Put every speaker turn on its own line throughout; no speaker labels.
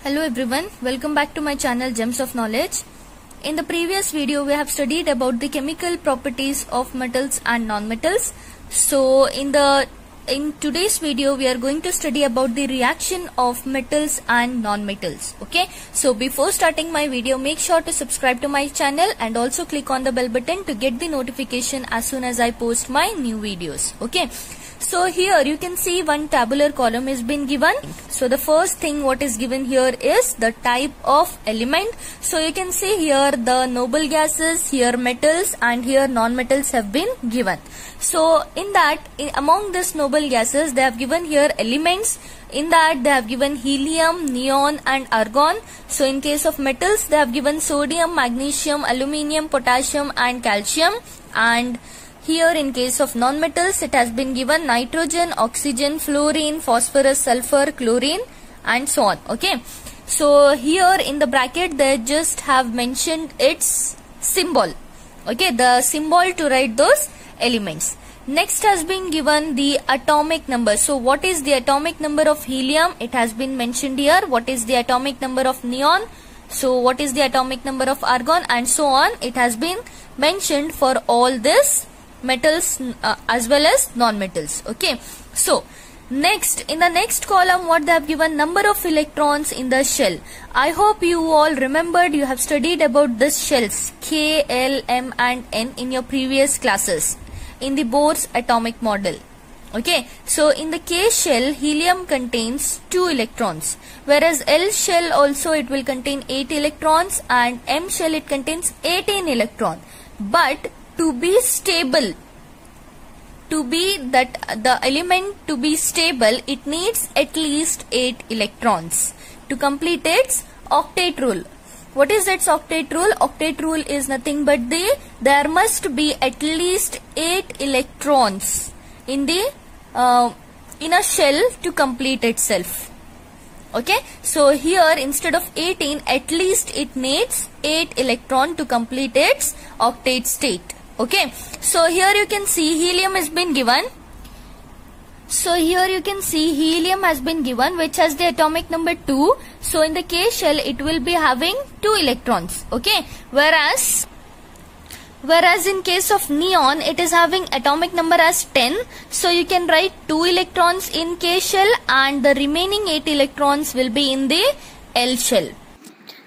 Hello everyone, welcome back to my channel Gems of Knowledge. In the previous video we have studied about the chemical properties of metals and non-metals. So in today's video we are going to study about the reaction of metals and non-metals. Okay, so before starting my video, make sure to subscribe to my channel and also click on the bell button to get the notification as soon as I post my new videos. Okay, so here you can see one tabular column is been given. So the first thing what is given here is the type of element. So you can see here the noble gases, here metals, and here non-metals have been given. So in that, among this noble gases they have given here elements. In that they have given helium, neon and argon. So in case of metals they have given sodium, magnesium, aluminium, potassium and calcium. And here in case of non-metals it has been given nitrogen, oxygen, fluorine, phosphorus, sulfur, chlorine and so on. Okay, so here in the bracket they just have mentioned its symbol. Okay, the symbol to write those elements. Next has been given the atomic number. So what is the atomic number of helium? It has been mentioned here. What is the atomic number of neon? So what is the atomic number of argon, and so on. It has been mentioned for all this metals as well as non-metals. Okay, so next, in the next column what they have given, number of electrons in the shell. I hope you all remembered, you have studied about this shells K, L, M and N in your previous classes in the Bohr's atomic model. Okay, so in the K shell helium contains 2 electrons, whereas L shell also it will contain 8 electrons and M shell it contains 18 electrons. But to be stable, to be that the element to be stable, it needs at least 8 electrons to complete its octet rule. What is its octet rule? Octet rule is nothing but there must be at least 8 electrons in the in a shell to complete itself. Okay, so here instead of 18, at least it needs 8 electron to complete its octet state. Okay, so here you can see helium has been given. So here you can see helium has been given, which has the atomic number 2. So in the K shell it will be having 2 electrons. Okay, whereas in case of neon it is having atomic number as 10. So you can write 2 electrons in K shell and the remaining 8 electrons will be in the L shell.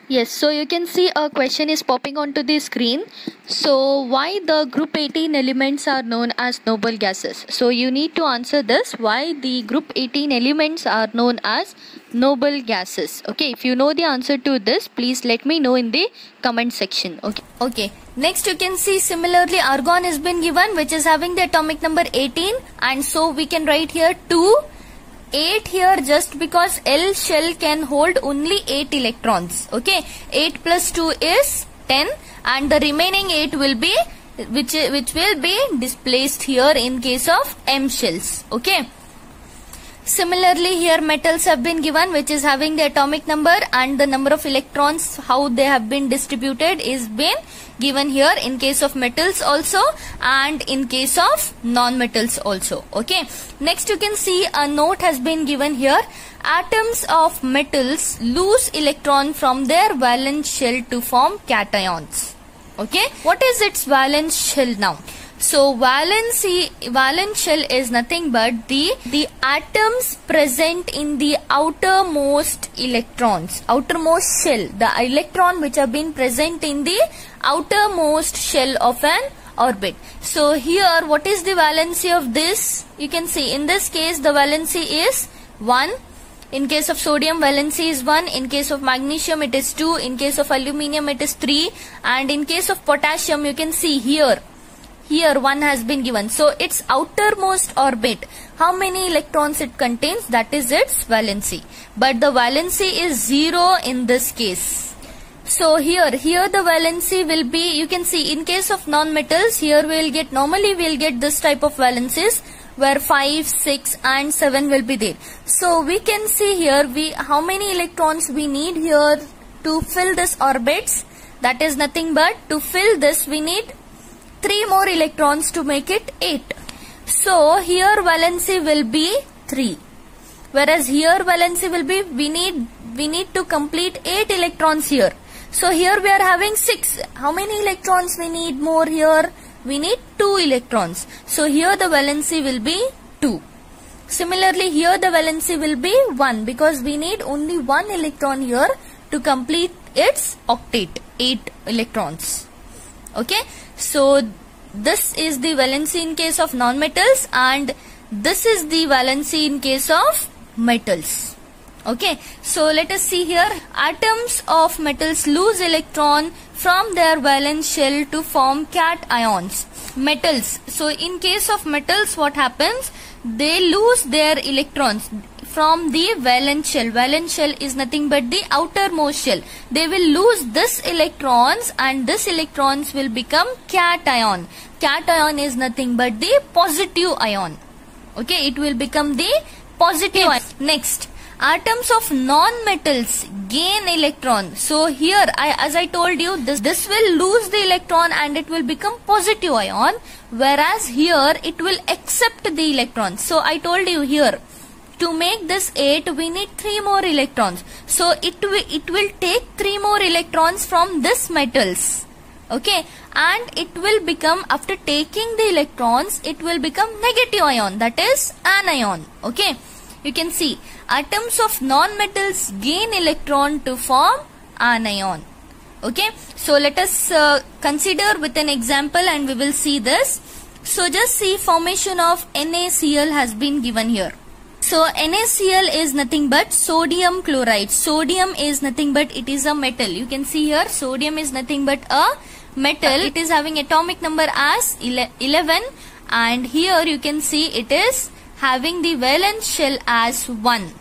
Yes, so you can see a question is popping onto the screen. So why the group 18 elements are known as noble gases? So you need to answer this, why the group 18 elements are known as noble gases. Okay, if you know the answer to this, please let me know in the comment section. Okay. Next you can see similarly argon has been given, which is having the atomic number 18, and so we can write here 8 here just because L shell can hold only 8 electrons. Okay, 8 plus 2 is 10 and the remaining 8 will be which will be displaced here in case of M shells. Okay, similarly here metals have been given, which is having the atomic number and the number of electrons, how they have been distributed is been given here in case of metals also and in case of non-metals also. Okay, next you can see a note has been given here. Atoms of metals lose electron from their valence shell to form cations. Okay, what is its valence shell now? So valence shell is nothing but the atoms present in the outermost outermost shell, the electron which have been present in the outermost shell of an orbit. So here what is the valency of this? You can see in this case the valency is 1. In case of sodium valency is 1, in case of magnesium it is 2, in case of aluminium it is 3, and in case of potassium you can see here 1 has been given. So its outermost orbit, how many electrons it contains, that is its valency. But the valency is 0 in this case. So here the valency will be, you can see in case of non-metals, here normally we will get this type of valencies where 5, 6 and 7 will be there. So we can see here how many electrons we need here to fill this orbits. That is nothing but to fill this we need 3 more electrons to make it 8. So here valency will be 3. Whereas here valency will be, we need we need to complete 8 electrons here. So here we are having 6. How many electrons we need more here? We need 2 electrons. So here the valency will be 2. Similarly here the valency will be 1 because we need only 1 electron here to complete its octet, 8 electrons. Okay, so this is the valency in case of non-metals and this is the valency in case of metals. Okay, so let us see here. Atoms of metals lose electron from their valence shell to form cations. Metals. So in case of metals, what happens? They lose their electrons from the valence shell. Valence shell is nothing but the outermost shell. They will lose this electrons and this electrons will become cation. Cation is nothing but the positive ion. Okay, it will become the positive ion. Next, atoms of non-metals gain electron. So here, as I told you, this will lose the electron and it will become positive ion, whereas here it will accept the electrons. So I told you here, to make this 8, we need 3 more electrons. So it will take 3 more electrons from this metals. Okay, and it will become, after taking the electrons, it will become negative ion, that is anion. Okay, you can see atoms of non-metals gain electron to form anion. Okay, so let us consider with an example and we will see this. So just see, formation of NaCl has been given here. So NaCl is nothing but sodium chloride. Sodium is nothing but, it is a metal. You can see here, sodium is nothing but a metal. It is having atomic number as 11 and here you can see it is having the valence shell as 1.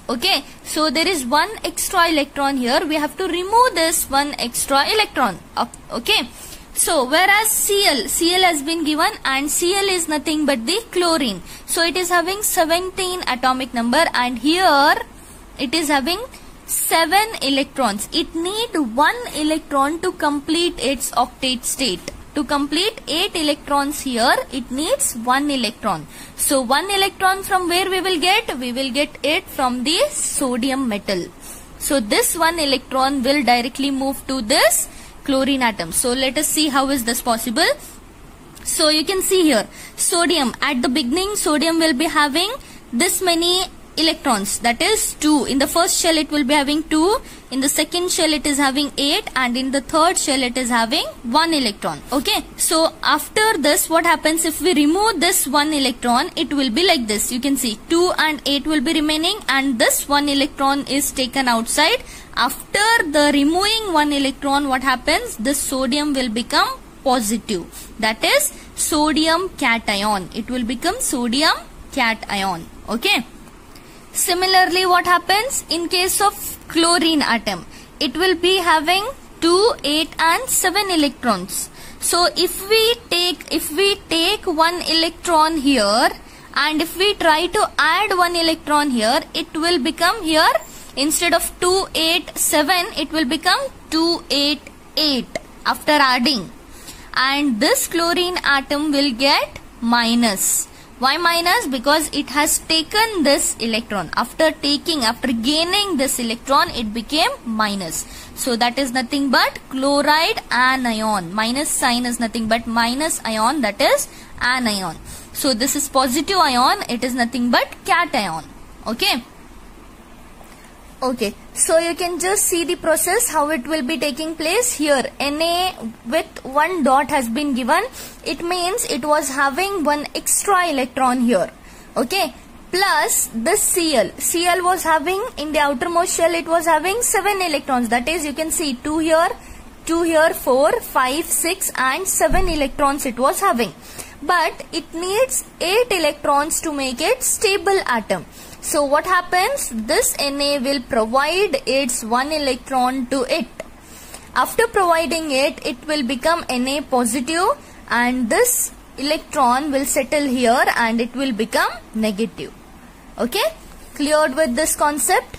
Okay, so there is 1 extra electron here. We have to remove this 1 extra electron. Okay, so whereas Cl has been given and Cl is nothing but the chlorine. So it is having 17 atomic number and here it is having 7 electrons. It need 1 electron to complete its octet state. To complete 8 electrons here, it needs 1 electron. So 1 electron from where we will get? We will get it from the sodium metal. So this 1 electron will directly move to this chlorine atom. So let us see how is this possible. So you can see here, sodium, at the beginning sodium will be having this many electrons, that is 2. In the first shell it will be having 2, in the second shell it is having 8 and in the third shell it is having 1 electron. Okay, so after this what happens, if we remove this 1 electron, it will be like this. You can see 2 and 8 will be remaining and this 1 electron is taken outside. After the removing 1 electron, what happens? This sodium will become positive, that is sodium cation. It will become sodium cation. Okay. Similarly, what happens in case of chlorine atom? It will be having 2, 8 and 7 electrons. So if we take 1 electron here and if we try to add 1 electron here, it will become here, instead of 2, 8, 7, it will become 2, 8, 8 after adding. And this chlorine atom will get minus. Why minus? Because it has taken this electron. After gaining this electron, it became minus. So that is nothing but chloride anion. Minus sign is nothing but minus ion, that is anion. So this is positive ion, it is nothing but cation. Okay. Okay, so you can just see the process how it will be taking place here. Na with 1 dot has been given. It means it was having 1 extra electron here. Okay, plus this Cl. Cl was having, in the outermost shell, it was having 7 electrons. That is, you can see 2 here, 4, 5, 6 and 7 electrons it was having. But it needs 8 electrons to make it stable atom. So what happens? This Na will provide its 1 electron to it. After providing it, it will become Na positive and this electron will settle here and it will become negative. Okay, cleared with this concept?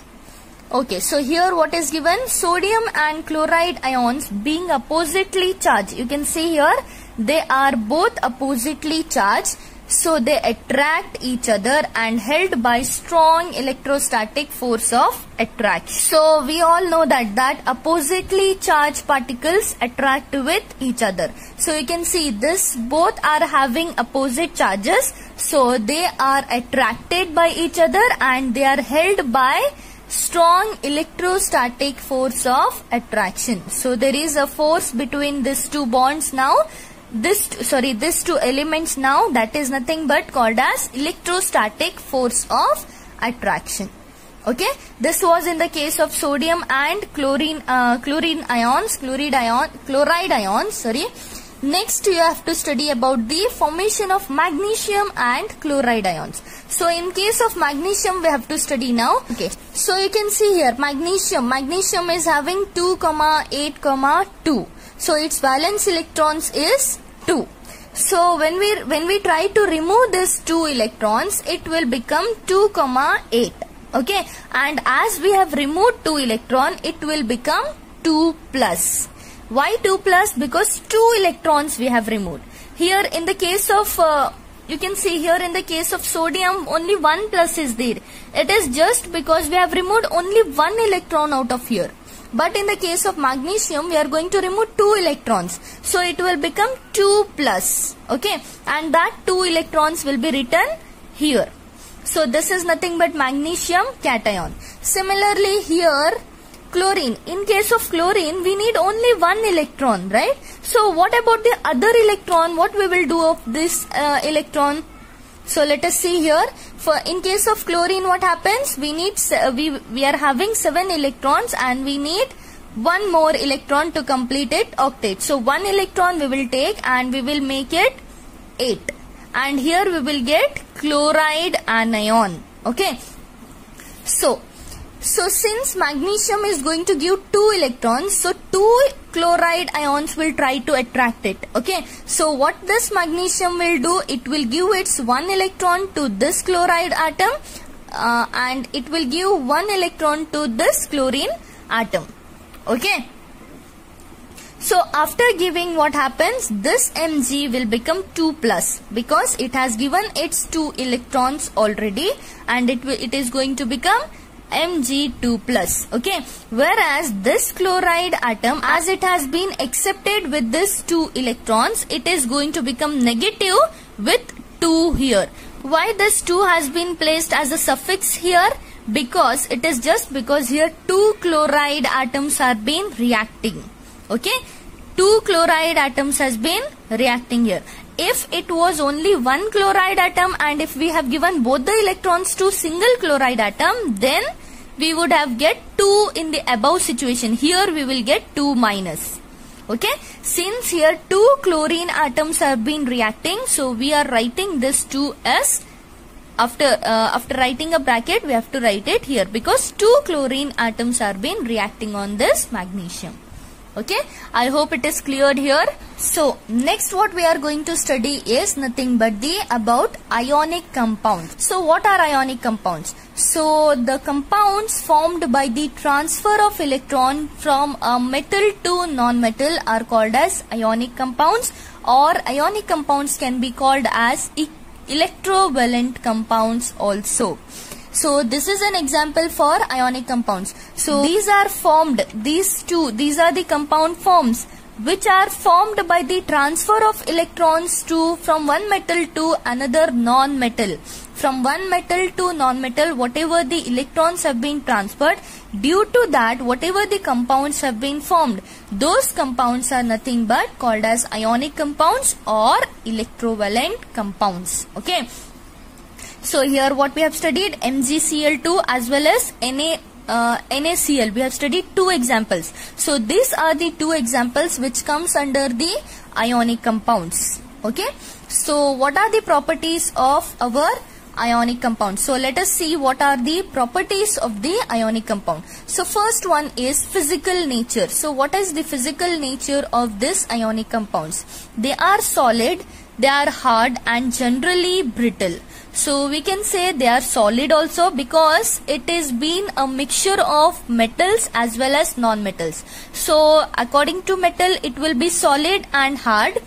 Okay, so here what is given? Sodium and chloride ions being oppositely charged. You can see here they are both oppositely charged. So they attract each other and held by strong electrostatic force of attraction. So we all know that oppositely charged particles attract with each other. So you can see this, both are having opposite charges. So they are attracted by each other and they are held by strong electrostatic force of attraction. So there is a force between these two bonds now. These two elements now, that is nothing but called as electrostatic force of attraction. Okay, this was in the case of sodium and chloride ions. Next you have to study about the formation of magnesium and chloride ions. So in case of magnesium we have to study now. Okay, so you can see here magnesium is having 2, 8, 2. So its valence electrons is 2. So when we try to remove these 2 electrons, it will become 2, 8. Okay, and as we have removed 2 electron, it will become 2 plus. Why 2 plus? Because 2 electrons we have removed. Here in the case of you can see here in the case of sodium, only 1 plus is there. It is just because we have removed only 1 electron out of here. But in the case of magnesium, we are going to remove 2 electrons. So it will become 2 plus. Okay, and that 2 electrons will be written here. So this is nothing but magnesium cation. Similarly here, chlorine. In case of chlorine, we need only 1 electron, right? So what about the other electron? What we will do of this electron? So let us see here. For in case of chlorine, what happens? We need we are having 7 electrons and we need 1 more electron to complete it octet. So 1 electron we will take and we will make it 8. And here we will get chloride anion. Okay. So since magnesium is going to give 2 electrons, so 2 chloride ions will try to attract it. Okay, so what this magnesium will do, it will give its 1 electron to this chloride atom and it will give 1 electron to this chlorine atom. Okay, so after giving, what happens, this Mg will become 2 plus because it has given its 2 electrons already and it is going to become Mg2 plus. Okay, whereas this chloride atom, as it has been accepted with this 2 electrons, it is going to become negative with 2 here. Why this 2 has been placed as a suffix here? Because it is just because here 2 chloride atoms are been reacting. Okay, 2 chloride atoms has been reacting here. If it was only 1 chloride atom and if we have given both the electrons to single chloride atom, then we would have get 2 in the above situation. Here we will get 2 minus. Okay, since here 2 chlorine atoms have been reacting, so we are writing this 2 as after writing a bracket we have to write it here because 2 chlorine atoms are been reacting on this magnesium. Okay, I hope it is cleared here. So next what we are going to study is nothing but about ionic compounds. So what are ionic compounds? So the compounds formed by the transfer of electron from a metal to non-metal are called as ionic compounds, or ionic compounds can be called as electrovalent compounds also. So this is an example for ionic compounds. So these are formed, these are the compound forms which are formed by the transfer of electrons from one metal to another non-metal. From one metal to non-metal, whatever the electrons have been transferred, due to that whatever the compounds have been formed, those compounds are nothing but called as ionic compounds or electrovalent compounds. Okay. So here what we have studied, MgCl2 as well as NaCl. We have studied 2 examples. So these are the 2 examples which comes under the ionic compounds. Okay. So what are the properties of our ionic compound? So let us see what are the properties of the ionic compound. So first one is physical nature. So what is the physical nature of this ionic compounds? They are solid, they are hard and generally brittle. So we can say they are solid also because it is been a mixture of metals as well as non-metals. So according to metal it will be solid and hard,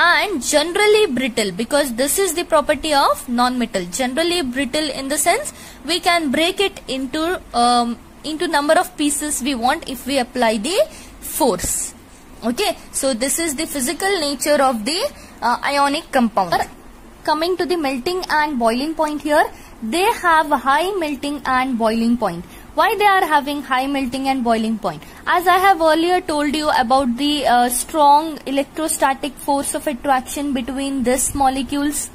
and generally brittle, because this is the property of non-metal. Generally brittle in the sense we can break it into number of pieces we want if we apply the force. Okay, so this is the physical nature of the ionic compound. Coming to the melting and boiling point here, they have a high melting and boiling point. Why they are having high melting and boiling point? As I have earlier told you about the strong electrostatic force of attraction between these molecules.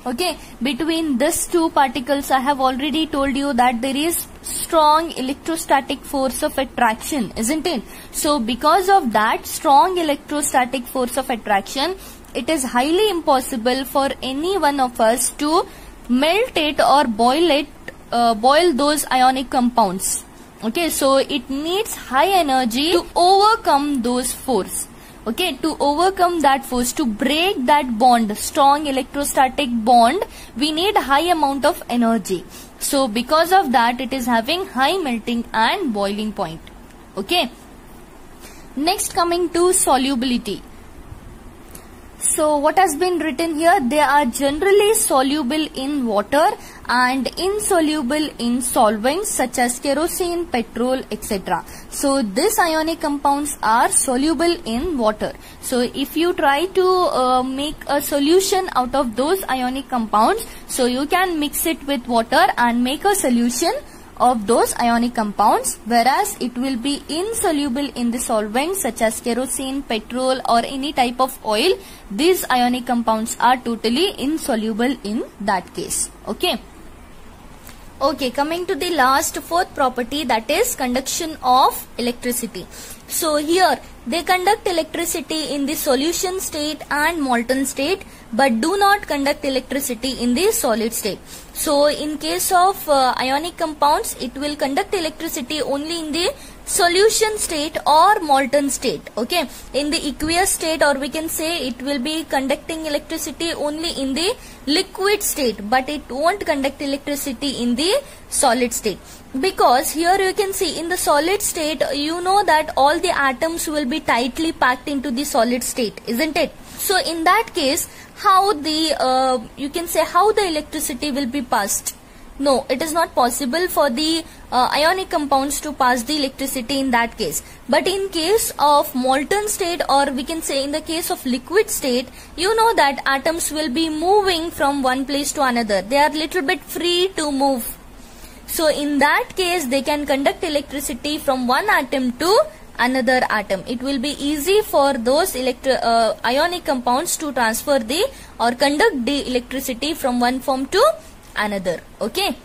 Okay, between these two particles, I have already told you that there is strong electrostatic force of attraction, isn't it? So because of that strong electrostatic force of attraction, it is highly impossible for any one of us to melt it or boil those ionic compounds. Okay, so it needs high energy to overcome those force. Okay, to overcome that force, to break that bond, strong electrostatic bond, we need high amount of energy. So because of that, it is having high melting and boiling point. Okay. Next, coming to solubility. So what has been written here? They are generally soluble in water and insoluble in solvents such as kerosene, petrol, etc. So these ionic compounds are soluble in water. So if you try to make a solution out of those ionic compounds, so you can mix it with water and make a solution of those ionic compounds, whereas it will be insoluble in the solvents such as kerosene, petrol or any type of oil. These ionic compounds are totally insoluble in that case. Okay. Okay, coming to the last, fourth property, that is conduction of electricity. So here they conduct electricity in the solution state and molten state, but do not conduct electricity in the solid state. So in case of ionic compounds, it will conduct electricity only in the solution state or molten state. Okay, in the aqueous state, or we can say it will be conducting electricity only in the liquid state, but it won't conduct electricity in the solid state. Because here you can see in the solid state, you know that all the atoms will be tightly packed into the solid state, isn't it? So in that case, how the you can say how the electricity will be passed? No, it is not possible for the ionic compounds to pass the electricity in that case. But in case of molten state, or we can say in the case of liquid state, you know that atoms will be moving from one place to another. They are little bit free to move. So in that case, they can conduct electricity from one atom to another atom. It will be easy for those ionic compounds to transfer the or conduct the electricity from one form to another. Okay.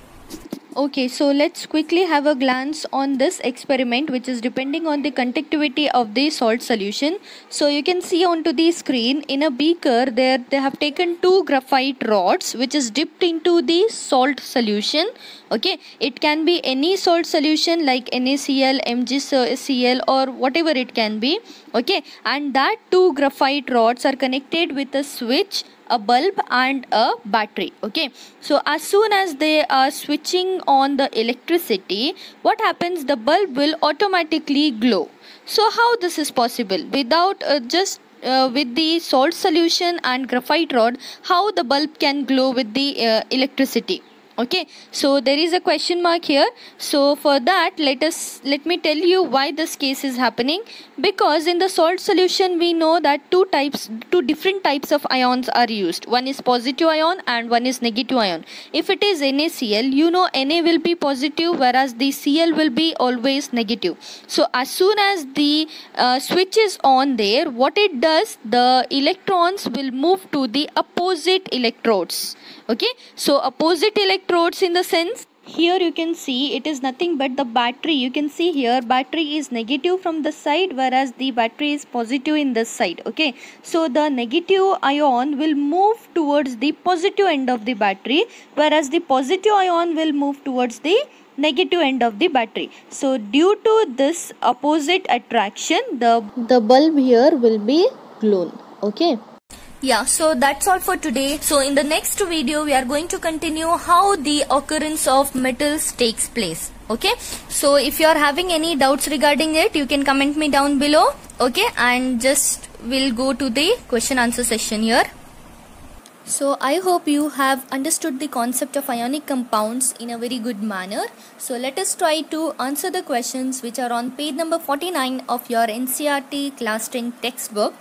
Okay, so let's quickly have a glance on this experiment, which is depending on the conductivity of the salt solution. So you can see onto the screen, in a beaker there they have taken two graphite rods which is dipped into the salt solution. Okay, it can be any salt solution like NaCl, MgCl or whatever it can be. Okay, and that two graphite rods are connected with a switch, a bulb and a battery. Okay, so as soon as they are switching on the electricity, what happens? The bulb will automatically glow. So how this is possible? Without with the salt solution and graphite rod, how the bulb can glow with the electricity? Okay, so there is a question mark here. So for that, let me tell you why this case is happening. Because in the salt solution, we know that two different types of ions are used. One is positive ion and one is negative ion. If it is NaCl, you know Na will be positive, whereas the Cl will be always negative. So as soon as the switch is on there, what it does, the electrons will move to the opposite electrodes. Okay, so opposite electrodes in the sense, here you can see it is nothing but the battery. You can see here battery is negative from the side, whereas the battery is positive in this side. Okay, so the negative ion will move towards the positive end of the battery, whereas the positive ion will move towards the negative end of the battery. So due to this opposite attraction, the bulb here will be glown. Okay. Yeah, so that's all for today. So in the next video, we are going to continue how the occurrence of metals takes place. Okay, so if you are having any doubts regarding it, you can comment me down below. Okay, and just we'll go to the question answer session here. So I hope you have understood the concept of ionic compounds in a very good manner. So let us try to answer the questions which are on page number 49 of your NCERT class 10 textbook.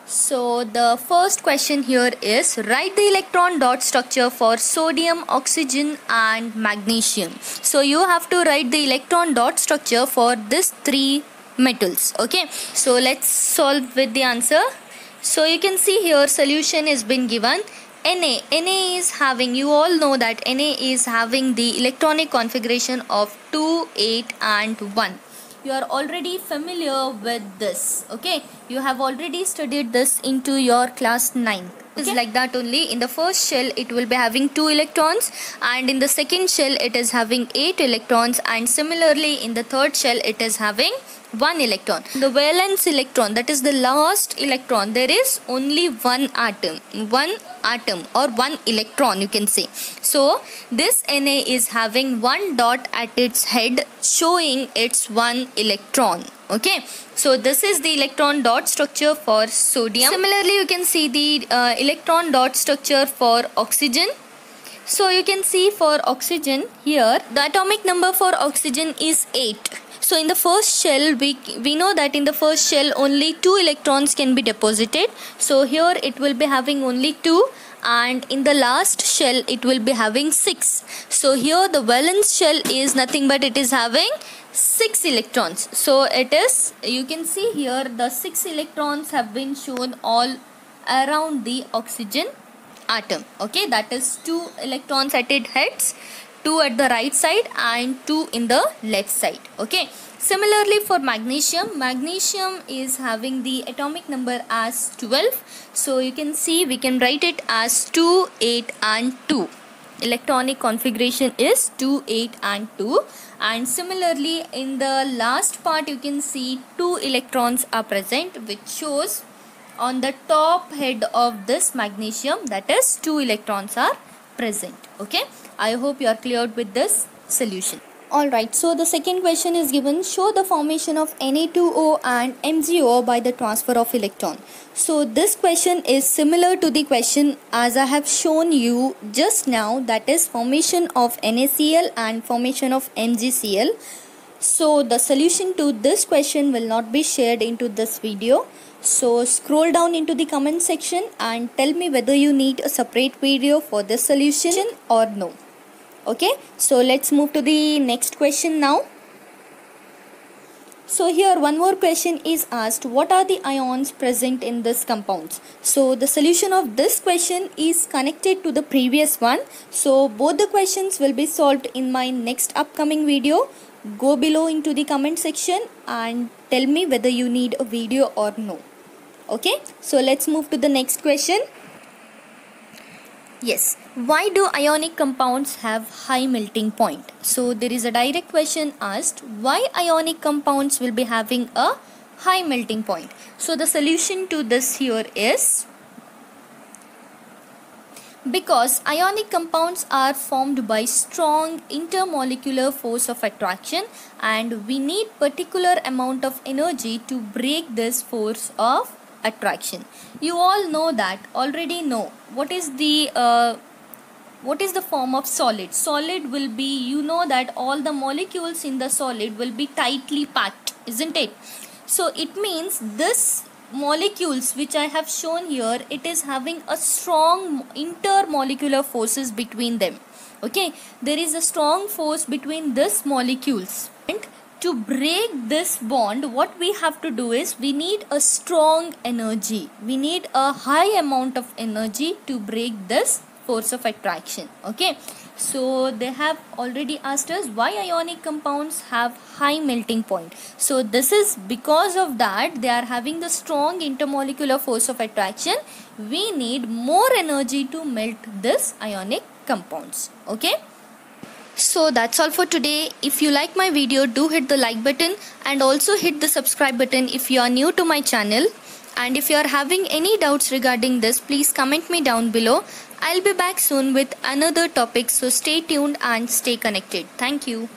So the first question here is, write the electron dot structure for sodium, oxygen and magnesium. So you have to write the electron dot structure for these three metals. Okay, so let's solve with the answer. So you can see here solution is been given. Na is having, you all know that Na is having the electronic configuration of 2, 8 and 1. You are already familiar with this. Okay, you have already studied this into your class 9. It's like that only. In the first shell it will be having 2 electrons, and in the second shell it is having 8 electrons, and similarly in the third shell it is having 1 electron. The valence electron, that is the last electron, there is only one atom or one electron, you can say. So this Na is having 1 dot at its head showing its 1 electron. Okay, so this is the electron dot structure for sodium. Similarly you can see the electron dot structure for oxygen. So you can see for oxygen here the atomic number for oxygen is 8. So in the first shell we know that in the first shell only 2 electrons can be deposited. So here it will be having only 2, and in the last shell it will be having 6. So here the valence shell is nothing but it is having 6 electrons. So it is, you can see here the 6 electrons have been shown all around the oxygen atom. Okay, that is 2 electrons at its heads, 2 at the right side and 2 in the left side. Okay, similarly for magnesium, magnesium is having the atomic number as 12. So you can see we can write it as 2, 8 and 2. Electronic configuration is 2, 8 and 2. And similarly in the last part you can see 2 electrons are present, which shows on the top head of this magnesium, that is 2 electrons are present. Okay, I hope you are cleared with this solution. Alright, so the second question is given, show the formation of Na2O and MgO by the transfer of electron. So this question is similar to the question as I have shown you just now, that is formation of NaCl and formation of MgCl. So the solution to this question will not be shared into this video. So scroll down into the comment section and tell me whether you need a separate video for this solution or no. Okay, so let's move to the next question now. So here one more question is asked, what are the ions present in this compounds? So the solution of this question is connected to the previous one. So both the questions will be solved in my next upcoming video. Go below into the comment section and tell me whether you need a video or no. Okay, so let's move to the next question. Yes, why do ionic compounds have high melting point? So there is a direct question asked, why ionic compounds will be having a high melting point? So the solution to this here is, because ionic compounds are formed by strong intermolecular force of attraction, and we need particular amount of energy to break this force of attraction. You all know that, already know what is the form of solid. Solid will be, you know that all the molecules in the solid will be tightly packed, isn't it? So it means this molecules which I have shown here, it is having a strong intermolecular forces between them. Okay, there is a strong force between these molecules, and to break this bond, what we have to do is we need a strong energy. We need a high amount of energy to break this force of attraction. Okay, so they have already asked us why ionic compounds have high melting point. So this is because of that they are having the strong intermolecular force of attraction. We need more energy to melt this ionic compounds. Okay. So that's all for today. If you like my video, do hit the like button and also hit the subscribe button if you are new to my channel. And if you are having any doubts regarding this, please comment me down below. I'll be back soon with another topic, so stay tuned and stay connected. Thank you.